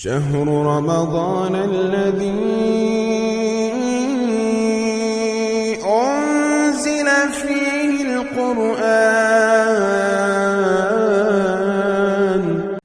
شهر رمضان الذي أنزل فيه القرآن.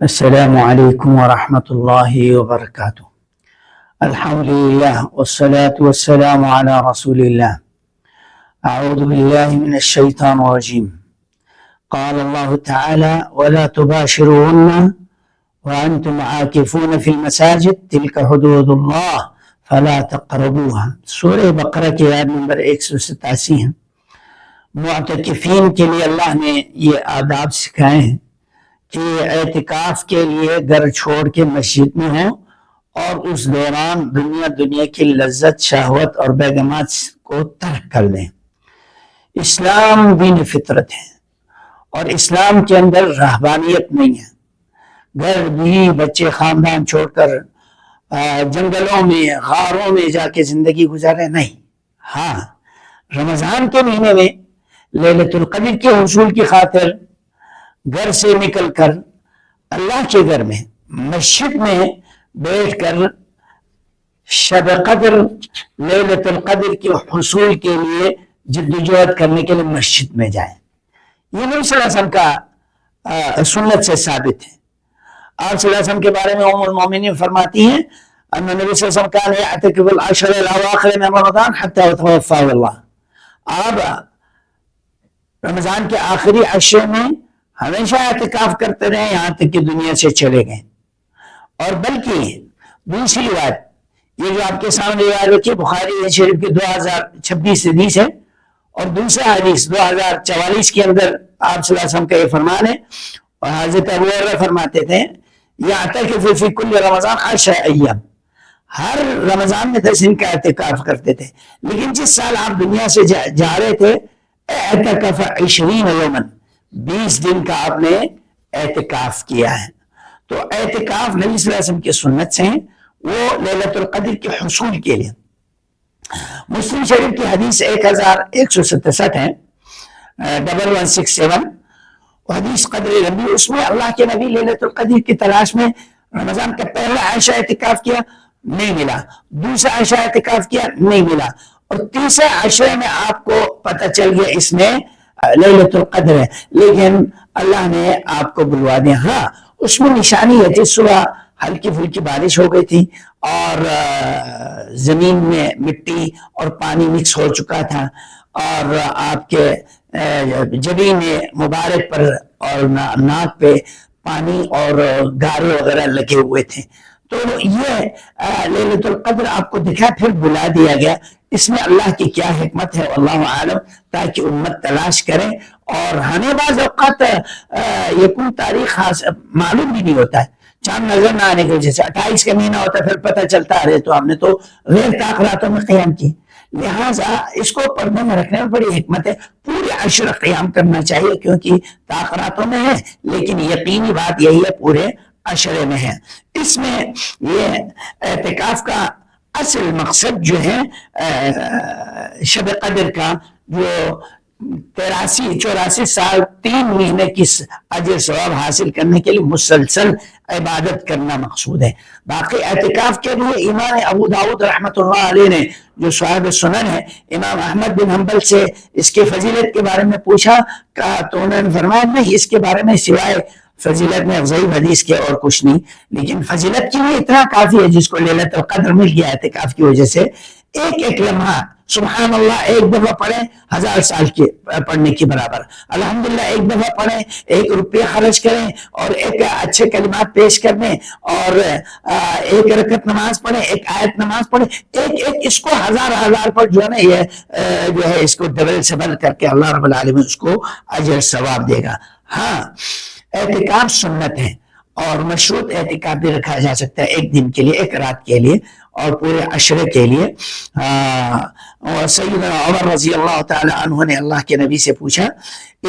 السلام عليكم ورحمة الله وبركاته. الحمد لله والصلاة والسلام على رسول الله. أعوذ بالله من الشيطان الرجيم. قال الله تعالى: ولا تباشروهن وأنتم عاكفون في المساجد تلك حدود الله فلا تقربوها. سورہ بقرہ کی آیت نمبر 187 ہے۔ معتکفین کے لیے اللہ نے یہ آداب سکھائے ہیں کہ اعتکاف کے لیے گھر چھوڑ کے مسجد میں ہوں اور اس دوران دنیا کی لذت، شہوت اور بیگمات کو ترک کر دیں۔ اسلام دین فطرت ہے اور اسلام کے اندر رہبانیت نہیں ہے۔ گھر بھی بچے خاندان چھوڑ کر جنگلوں میں، غاروں میں جا کے زندگی گزارے نہیں۔ ہاں، رمضان کے مہینے میں لیلۃ القدر کے حصول کی خاطر گھر سے نکل کر اللہ کے گھر میں، مسجد میں بیٹھ کر شب قدر، لیلۃ القدر کے حصول کے لیے جدوجہد کرنے کے لیے مسجد میں جائیں۔ یہ نبی صلی اللہ علیہ وسلم کا سنت سے ثابت ہے۔ آپ صلی اللہ علیہ وسلم کے بارے میں ام المومنین فرماتی ہیں ان نبی صلی اللہ علیہ وسلم کان یعتکف العشر الاواخر من رمضان حتی یتوفاہ اللہ۔ آپ رمضان کے آخری عشرے میں ہمیشہ اعتکاف کرتے رہے یہاں تک کہ دنیا سے چلے گئے۔ اور بلکہ دوسری بات، یہ جو آپ کے سامنے روایت رکھی بخاری شریف کی 2026 حدیث ہے، اور دوسرا حدیث 2044 کے اندر آپ صلی اللہ علیہ وسلم کا یہ فرمان ہے، اور حضرت ابو ہریرہ فرماتے تھے یعتکف فی کل رمضان 10 ایام، ہر رمضان میں 10 دن کا اعتکاف کرتے تھے۔ لیکن جس سال آپ دنیا سے جا رہے تھے اعتکف 20 یوما، 20 دن کا آپ نے اعتکاف کیا ہے۔ تو اعتکاف نبی صلی اللہ علیہ وسلم کی سنت سے ہیں، وہ لیلۃ القدر کے حصول کے لیے۔ مسلم شریف کی حدیث 1167 ہے، 1167 حدیث قدر لمبی، اس میں اللہ کے نبی لیلۃ القدر کی تلاش میں رمضان کا پہلا عشاء اعتکاف کیا، نہیں ملا، دوسرا عشاء اعتکاف کیا، نہیں ملا، اور تیسرے عشرے میں آپ کو پتہ چل گیا اس میں لیلۃ القدر ہے، لیکن اللہ نے آپ کو بلوا دیا۔ ہاں، اس میں نشانی ہے کہ صبح ہلکی پھلکی بارش ہو گئی تھی اور زمین میں مٹی اور پانی مکس ہو چکا تھا، اور آپ کے جبین مبارک پر اور ناک پہ پانی اور گارے وغیرہ لگے ہوئے تھے۔ تو یہ لیلۃ القدر آپ کو دکھا، پھر بلا دیا گیا۔ اس میں اللہ کی کیا حکمت ہے اللہ عالم، تاکہ امت تلاش کریں۔ اور ہمیں بعض اوقات یہ کوئی تاریخ معلوم بھی نہیں ہوتا ہے، چاند نظر نہ آنے کی وجہ سے 28 کا مہینہ ہوتا ہے، پھر پتہ چلتا ہے تو ہم نے تو غیر تاخراتوں میں قیام کی۔ لہٰذا اس کو پردے میں رکھنے میں بڑی حکمت ہے۔ پورے عشر قیام کرنا چاہیے کیونکہ تاخراتوں میں ہے، لیکن یقینی بات یہی ہے پورے عشرے میں ہے۔ اس میں یہ اعتکاف کا اصل مقصد جو ہے شب قدر کا، جو 83-84 سال 3 مہینے کی اجر ثواب حاصل کرنے کے لیے مسلسل عبادت کرنا مقصود ہے۔ باقی اعتکاف کے لیے امام ابو داؤد رحمۃ اللہ علیہ نے، جو صاحب سنن ہے، امام احمد بن حنبل سے اس کے فضیلت کے بارے میں پوچھا تو انہوں نے فرمایا نہیں، اس کے بارے میں سوائے فضیلت میں ضعیف حدیث کے اور کچھ نہیں، لیکن فضیلت کے لیے اتنا کافی ہے جس کو لیلۃ القدر مل گیا اعتکاف کی وجہ سے۔ ایک لمحہ سبحان اللہ ایک دفعہ پڑھیں 1000 سال کے پڑھنے کی برابر، الحمدللہ ایک دفعہ پڑھیں، 1 روپیہ خرچ کریں اور ایک اچھے کلمات پیش کرنے، اور 1 رکعت نماز پڑھیں، 1 آیت نماز پڑھیں، ایک اس کو ہزار پر جو ہے نا، یہ جو ہے اس کو ڈبل سبل کر کے اللہ رب العالمین اس کو اجر ثواب دے گا۔ ہاں، اعتکاف سنت ہے اور مشروط اعتکاف بھی رکھا جا سکتا ہے، 1 دن کے لیے، 1 رات کے لیے اور پورے عشرے کے لیے۔ اور سیدنا عمر رضی اللہ تعالی عنہ نے اللہ کے نبی سے پوچھا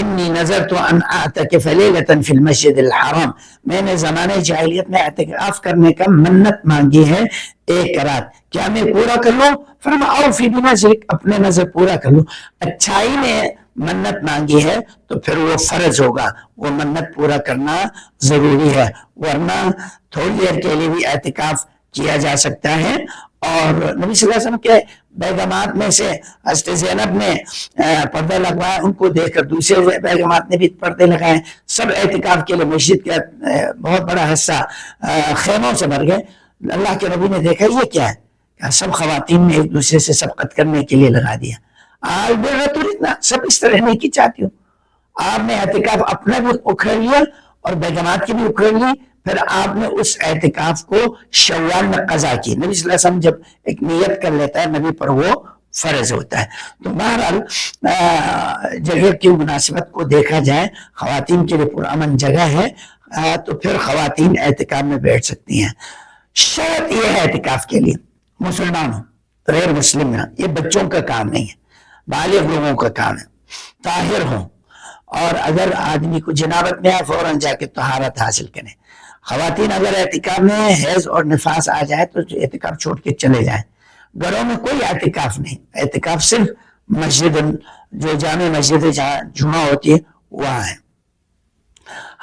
انی نذرت ان اعتکف لیلۃ فی المسجد الحرام، میں نے زمانے جاہلیت میں اعتکاف کرنے کا منت مانگی ہے 1 رات، کیا میں پورا کر لوں؟ فرمایا اوفی بنذرک، اپنے نذر پورا کر لوں۔ اچھائی میں منت مانگی ہے تو پھر وہ فرض ہوگا، وہ منت پورا کرنا ضروری ہے، ورنہ تھوڑی دیر کے لیے بھی اعتکاف کیا جا سکتا ہے۔ اور نبی صلی اللہ علیہ وسلم کے بیگمات میں سے حضرت زینب نے پردہ لگوایا، ان کو دیکھ کر دوسرے بیگمات نے بھی پردے لگائے، سب اعتکاف کے لیے مسجد کا بہت بڑا حصہ خیموں سے بھر گئے۔ اللہ کے نبی نے دیکھا یہ کیا ہے، سب خواتین نے ایک دوسرے سے سبقت کرنے کے لیے لگا دیا۔ اتنا سب اس طرح نہیں کی چاہتی ہوں، آپ نے اعتکاف اپنا بھی اکھڑ لیا اور بیگمات کی بھی اکھڑ لی، پھر آپ نے اس اعتکاف کو شوال میں قضا کی۔ نبی صلی اللہ علیہ وسلم جب ایک نیت کر لیتا ہے نبی پر وہ فرض ہوتا ہے۔ تو بہرحال جگہ کی مناسبت کو دیکھا جائے، خواتین کے لیے پرامن جگہ ہے تو پھر خواتین اعتکاف میں بیٹھ سکتی ہیں۔ شرط یہ ہے اعتکاف کے لیے مسلمان ہو، غیر مسلم نہ، یہ بچوں کا کام نہیں ہے، بالغ لوگوں کا کام ہے، طاہر ہوں، اور اگر آدمی کو جنابت میں آئے فوراً جا کے طہارت حاصل کریں۔ خواتین اگر اعتکاف میں حیض اور نفاس آ جائے تو اعتکاف چھوڑ کے چلے جائیں۔ گھروں میں کوئی اعتکاف نہیں، اعتکاف صرف مسجد، جو جامع مسجد جہاں جمعہ ہوتی ہے وہاں ہے۔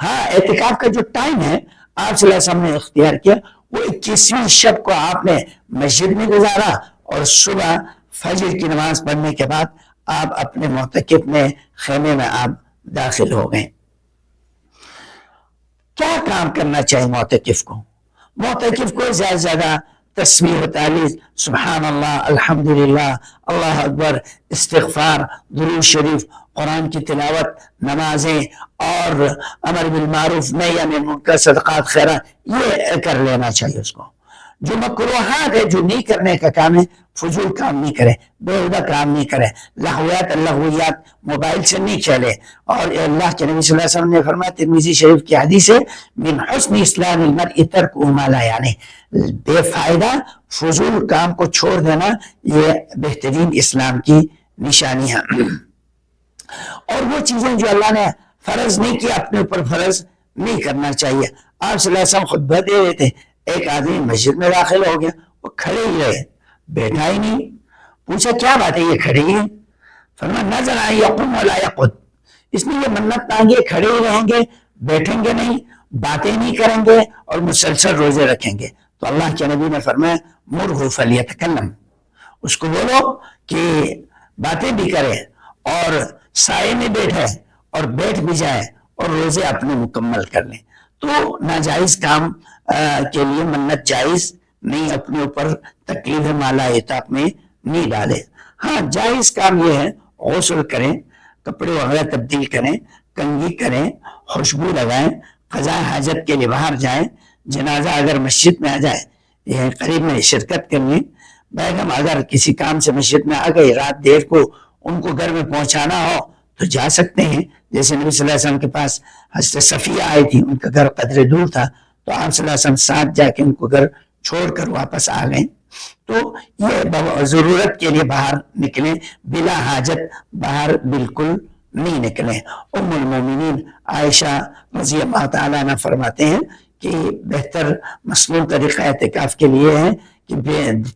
ہاں اعتکاف کا جو ٹائم ہے آپ صلی اللہ علیہ وسلم نے اختیار کیا، وہ 21ویں شب کو آپ نے مسجد میں گزارا اور صبح فجر کی نماز پڑھنے کے بعد آپ اپنے معتکف میں خیمے میں آپ داخل ہو گئے۔ کیا کام کرنا چاہیے معتکف کو؟ معتکف کو زیادہ سے زیادہ تسبیح و تعلیل، سبحان اللہ، الحمدللہ، اللہ اکبر، استغفار، درود شریف، قرآن کی تلاوت، نمازیں اور امر بالمعروف نہی عن المنکر، صدقات، خیرات، یہ کر لینا چاہیے اس کو۔ جو مکروہات ہے، جو نہیں کرنے کا کام ہے، فضول کام نہیں کرے، بےہودہ کام نہیں کرے، لغویات موبائل سے نہیں چلے۔ اور اللہ کے نبی صلی اللہ علیہ وسلم نے فرمایا ترمذی شریف کی حدیث ہے، من حسن اسلام المرء ترکہ ما لا یعنی، بے فائدہ فضول کام کو چھوڑ دینا یہ بہترین اسلام کی نشانی ہے۔ اور وہ چیزیں جو اللہ نے فرض نہیں کی اپنے اوپر فرض نہیں کرنا چاہیے۔ آپ صلی اللہ علیہ وسلم خطبہ دے رہے تھے، ایک آدمی مسجد میں داخل ہو گیا، وہ کھڑے ہی رہے، بیٹھا ہی نہیں۔ پوچھا کیا بات ہے یہ کھڑے ہی ہیں؟ فرمایا نظر آئی یقوم ولا یقعد، اس نے یہ منت مانگی کھڑے ہی رہیں گے، بیٹھیں گے نہیں، باتیں نہیں کریں گے اور مسلسل روزے رکھیں گے۔ تو اللہ کے نبی نے فرمایا مرہ فلیتکلم، اس کو بولو کہ باتیں بھی کرے اور سائے میں بیٹھے اور بیٹھ بھی جائے اور روزے اپنے مکمل کر لیں۔ تو ناجائز کام کے لیے منت جائز نہیں، اپنے اوپر تکلیف مالا اطاق میں نہیں ڈالے۔ ہاں جائز کام یہ ہے غسل کریں، کپڑے وغیرہ تبدیل کریں، کنگھی کریں، خوشبو لگائیں، قضاء حاجت کے لیے باہر جائیں، جنازہ اگر مسجد میں آ جائے یہ قریب میں شرکت کر لیں۔ بیگم اگر کسی کام سے مسجد میں آ گئی، رات دیر کو ان کو گھر میں پہنچانا ہو تو جا سکتے ہیں، جیسے نبی صلی اللہ علیہ وسلم کے پاس حضرت صفیہ آئی تھی، ان کا گھر قدر دور تھا تو آپ صلی اللہ علیہ وسلم ساتھ جا کے ان کو گھر چھوڑ کر واپس آ گئے۔ تو یہ ضرورت کے لیے باہر نکلیں، بلا حاجت باہر بالکل نہیں نکلیں۔ ام المومنین عائشہ رضی اللہ تعالیٰ عنہ فرماتے ہیں کہ بہتر مصنون طریقہ اعتکاف کے لیے ہے کہ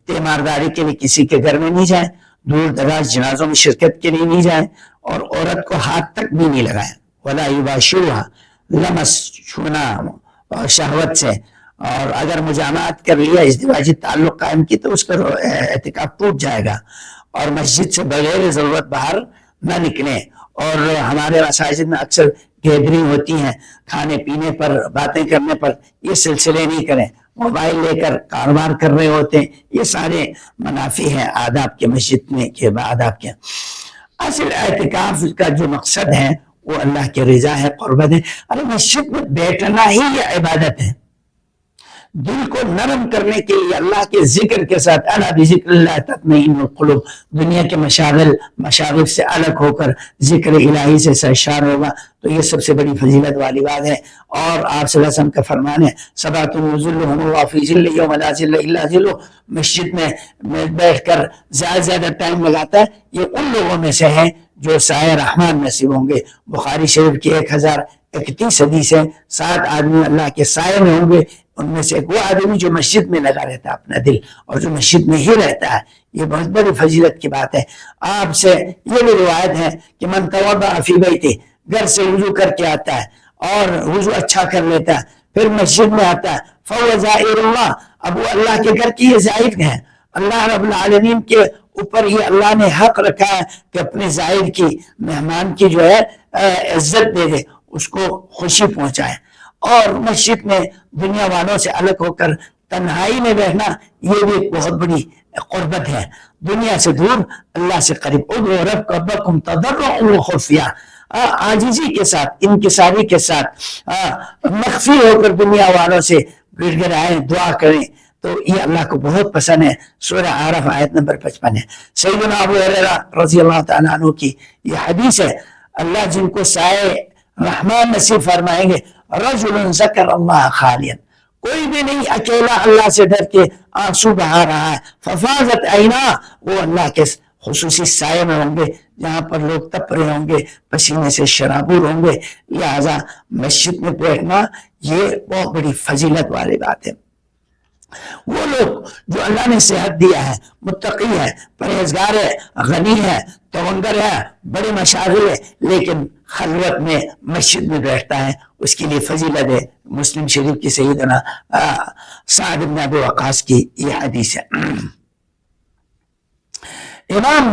تیمارداری کے لیے کسی کے گھر میں نہیں جائیں، دور دراز جنازوں میں شرکت کے لیے نہیں جائیں، اور عورت کو ہاتھ تک بھی نہیں لگائیں، ولا یباشرھا، لمس، چھونا شہوت سے، اور اگر مجامعت کر لیا، ازدواجی تعلق قائم کی تو اس کا اعتکاف ٹوٹ جائے گا۔ اور مسجد سے بغیر ضرورت باہر نہ نکلیں، اور ہمارے مساجد میں اکثر گیدرنگ ہوتی ہیں، کھانے پینے پر، باتیں کرنے پر، یہ سلسلے نہیں کریں، موبائل لے کر کاروبار کر رہے ہوتے ہیں، یہ سارے منافی ہیں آداب کے، مسجد میں کے آداب کے۔ اصل اعتکاف کا جو مقصد ہے وہ اللہ کی رضا ہے، قربت ہے۔ ارے مسجد میں بیٹھنا ہی یہ عبادت ہے، دل کو نرم کرنے کے لیے اللہ کے ذکر کے ساتھ، الا بذکر اللہ تطمئن القلوب، دنیا کے مشاغل سے الگ ہو کر ذکر الہی سے سرشار ہوگا تو یہ سب سے بڑی فضیلت والی بات ہے۔ اور آپ صلی اللہ علیہ وسلم کا فرمان ہے سبعۃ یظلھم اللہ فی ظلہ یوم لا ظل الا ظلہ، مسجد میں بیٹھ کر زیادہ ٹائم لگاتا ہے یہ ان لوگوں میں سے ہے جو سایہ رحمان نصیب ہوں گے۔ بخاری شریف کی 1031 حدیث ہے، 7 آدمی اللہ کے سائے میں ہوں گے، ان میں سے ایک وہ آدمی جو مسجد میں لگا رہتا ہے اپنا دل اور جو مسجد میں ہی رہتا ہے. یہ بہت بڑی فضیلت کی بات ہے. آپ سے یہ بھی روایت ہے کہ من توضأ فی بیتہ، گھر سے وضو کر کے آتا ہے اور وضو اچھا کر لیتا ہے پھر مسجد میں آتا ہے، فهو زائر اللہ، اب وہ اللہ کے گھر کی یہ زائر ہے. اللہ رب العالمین کے اوپر یہ اللہ نے حق رکھا ہے کہ اپنے زائر کی، مہمان کی جو ہے عزت دے دے، اس کو خوشی پہنچائے. اور مسجد میں دنیا والوں سے الگ ہو کر تنہائی میں بیٹھنا یہ بھی ایک بہت بڑی قربت ہے. دنیا سے دور، اللہ سے قریب. ادعوا ربکم تضرعا وخفیا، عاجزی کے ساتھ، انکساری کے ساتھ، مخفی ہو کر دنیا والوں سے گڑ گڑائیں، دعا کریں، تو یہ اللہ کو بہت پسند ہے. سورہ اعراف آیت نمبر 55 ہے. سیدنا ابو ہریرہ رضی اللہ تعالیٰ عنہ کی یہ حدیث ہے، اللہ جن کو سائے رحمان نصیب فرمائیں گے، رجل ذکر اللہ خالیا، کوئی بھی نہیں اکیلا اللہ سے ڈر کے آنسو بہا رہا ہے، ففاضت عینا، وہ اللہ کے خصوصی سائے میں ہوں گے جہاں پر لوگ تپ رہے ہوں گے، پسینے سے شرابور ہوں گے. لہذا مسجد میں بیٹھنا یہ بہت بڑی فضیلت والی بات ہے. وہ لوگ جو اللہ نے صحت دیا ہے، متقی ہے، پرہیزگار ہے، غنی ہے، توانگر ہے، بڑے مشاغل ہے، لیکن خلوت میں مسجد میں بیٹھتا ہے، اس کے لیے فضیلت ہے. مسلم شریف کی سیدنا سعد بن ابی وقاص کی یہ حدیث ہے. امام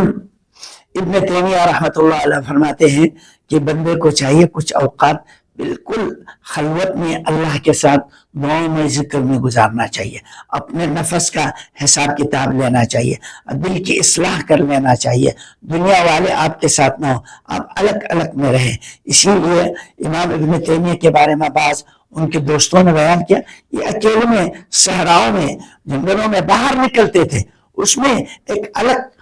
ابن تیمیہ رحمۃ اللہ علیہ فرماتے ہیں کہ بندے کو چاہیے کچھ اوقات بالکل خلوت میں اللہ کے ساتھ دعاؤں میں، ذکر میں گزارنا چاہیے. اپنے نفس کا حساب کتاب لینا چاہیے، دل کی اصلاح کر لینا چاہیے. دنیا والے آپ کے ساتھ نہ ہو، آپ الگ الگ میں رہیں. اسی لیے امام ابن تیمیہ کے بارے میں بعض ان کے دوستوں نے بیان کیا، یہ اکیلے میں صحراؤں میں، جنگلوں میں باہر نکلتے تھے، اس میں ایک الگ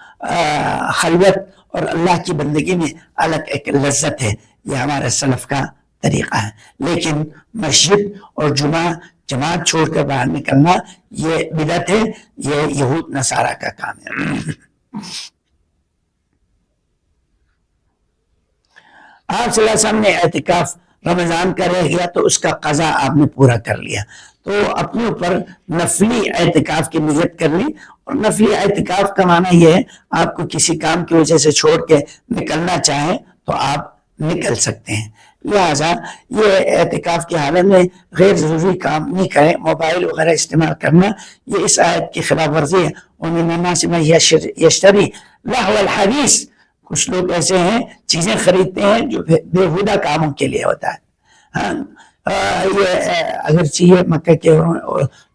خلوت اور اللہ کی بندگی میں الگ ایک لذت ہے. یہ ہمارے سلف کا طریقہ ہے. لیکن مسجد اور جماعت چھوڑ کر باہر نکلنا یہ بدعت ہے، یہ یہود نصارہ کا کام ہے. آپ صلی اللہ علیہ وسلم نے اعتکاف رمضان کا رہ گیا تو اس کا قضا آپ نے پورا کر لیا، تو اپنے اوپر نفلی اعتکاف کی نیت کر لی. اور نفلی اعتکاف کا معنی یہ ہے آپ کو کسی کام کی وجہ سے چھوڑ کے نکلنا چاہیں تو آپ نکل سکتے ہیں. لہذا یہ اعتکاف کی حالت میں غیر ضروری کام نہیں کریں. موبائل وغیرہ استعمال کرنا یہ اس آیت کی خلاف ورزی ہے. وَمِنَ النَّاسِ مَن يَشْتَرِي لَهْوَ الْحَدِيثِ، کچھ لوگ ایسے ہیں چیزیں خریدتے ہیں جو بےہودہ کاموں کے لیے ہوتا ہے. یہ اگرچہ یہ مکہ کے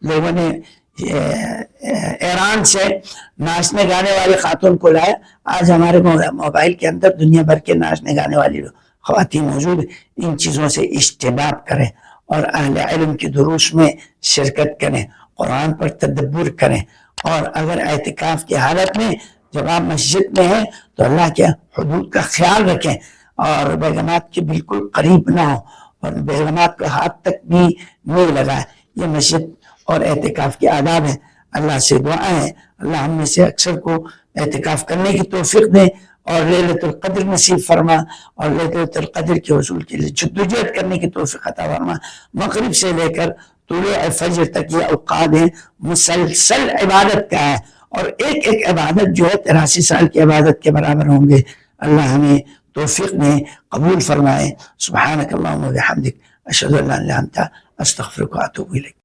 لوگوں نے ایران سے ناچنے گانے والی خاتون کو لایا. آج ہمارے موبائل کے اندر دنیا بھر کے ناچنے گانے والی خواتین موجود. ان چیزوں سے اجتناب کریں اور اہل علم کی دروس میں شرکت کریں، قرآن پر تدبر کریں. اور اگر اعتکاف کی حالت میں جب آپ مسجد میں ہیں تو اللہ کے حدود کا خیال رکھیں اور بیگمات کے بالکل قریب نہ ہو اور بیگمات کا ہاتھ تک بھی نہیں لگائے. یہ مسجد اور اعتکاف کے آداب ہیں. اللہ سے دعا ہے اللہ ہم میں سے اکثر کو اعتکاف کرنے کی توفیق دے اور لیلۃ القدر نصیب فرما اور لیلۃ القدر کے حصول کے لیے جدوجہد کرنے کی توفیق عطا فرما. مغرب سے لے کر طلوع فجر تک یہ اوقات ہیں مسلسل عبادت کا ہے، اور ایک ایک عبادت جو ہے 83 سال کی عبادت کے برابر ہوں گے. اللہ ہمیں توفیق دے، قبول فرمائے. سبحانک اللہم و بحمدک، اشہد ان لا الہ الا انت، استغفرک و اتوب الیک.